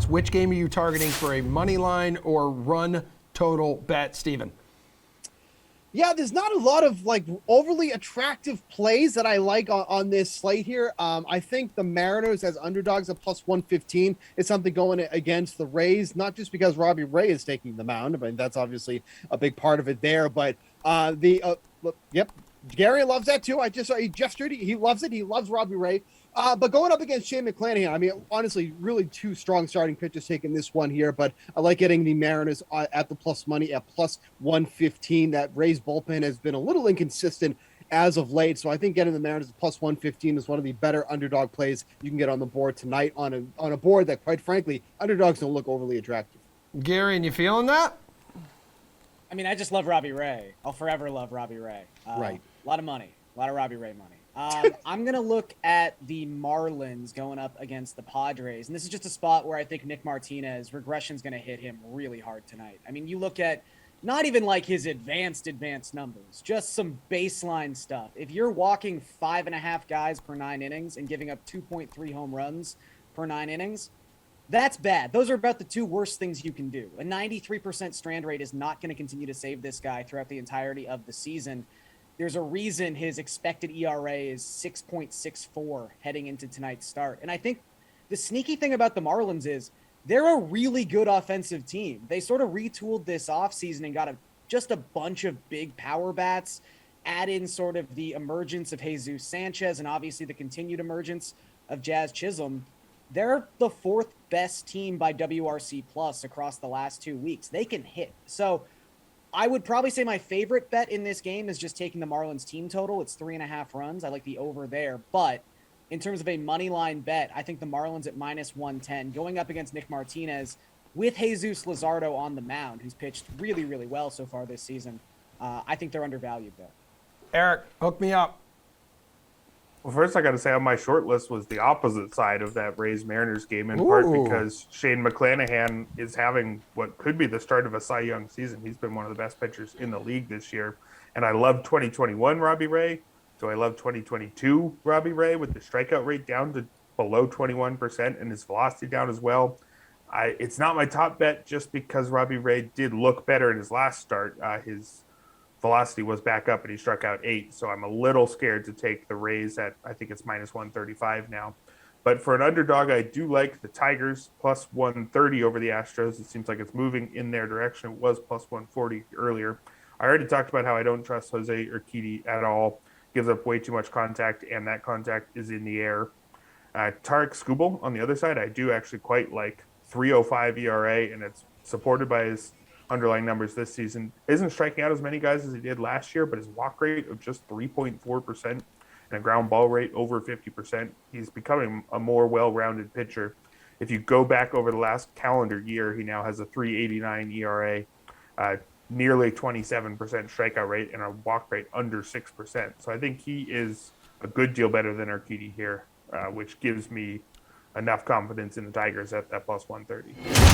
Which game are you targeting for a money line or run total bet, Steven? Yeah, there's not a lot of like overly attractive plays that I like on this slate here. I think the Mariners as underdogs at plus 115 is something going against the Rays, not just because Robbie Ray is taking the mound. I mean, that's obviously a big part of it there, but yep, Gary loves that too. I just saw he gestured. He loves it. He loves Robbie Ray. But going up against Shane McClanahan, I mean, honestly, really two strong starting pitchers taking this one here. But I like getting the Mariners at the plus money at plus 115. That Rays bullpen has been a little inconsistent as of late. So I think getting the Mariners at plus 115 is one of the better underdog plays you can get on the board tonight on a board that, quite frankly, underdogs don't look overly attractive. Gary, and you feeling that? I mean, I just love Robbie Ray. I'll forever love Robbie Ray. Right. A lot of money. A lot of Robbie Ray money. I'm going to look at the Marlins going up against the Padres. And this is just a spot where I think Nick Martinez, regression's going to hit him really hard tonight. I mean, you look at not even like his advanced numbers, just some baseline stuff. If you're walking 5.5 guys per 9 innings and giving up 2.3 home runs per 9 innings, that's bad. Those are about the two worst things you can do. A 93% strand rate is not going to continue to save this guy throughout the entirety of the season. There's a reason his expected ERA is 6.64 heading into tonight's start. And I think the sneaky thing about the Marlins is they're a really good offensive team. They sort of retooled this offseason and got just a bunch of big power bats, add in sort of the emergence of Jesus Sanchez and obviously the continued emergence of Jazz Chisholm. They're the fourth best team by WRC plus across the last 2 weeks. They can hit. So I would probably say my favorite bet in this game is just taking the Marlins team total. It's 3.5 runs. I like the over there. But in terms of a money line bet, I think the Marlins at minus 110 going up against Nick Martinez with Jesus Luzardo on the mound, who's pitched really, really well so far this season. I think they're undervalued there. Erik, hook me up. Well, first I got to say on my short list was the opposite side of that Rays-Mariners game, in part because Shane McClanahan is having what could be the start of a Cy Young season. He's been one of the best pitchers in the league this year. And I love 2021 Robbie Ray. So I love 2022 Robbie Ray with the strikeout rate down to below 21% and his velocity down as well. It's not my top bet just because Robbie Ray did look better in his last start. His velocity was back up and he struck out 8. So I'm a little scared to take the Rays at, I think it's minus 135 now. But for an underdog, I do like the Tigers plus 130 over the Astros. It seems like it's moving in their direction. It was plus 140 earlier. I already talked about how I don't trust Jose Urquidy at all. Gives up way too much contact, and that contact is in the air. Tarek Skubal on the other side, I do actually quite like 3.05 ERA, and it's supported by his underlying numbers this season. Isn't striking out as many guys as he did last year, but his walk rate of just 3.4% and a ground ball rate over 50%. He's becoming a more well-rounded pitcher. If you go back over the last calendar year, he now has a 3.89 ERA, nearly 27% strikeout rate, and a walk rate under 6%. So I think he is a good deal better than Urquidy here, which gives me enough confidence in the Tigers at that plus 130.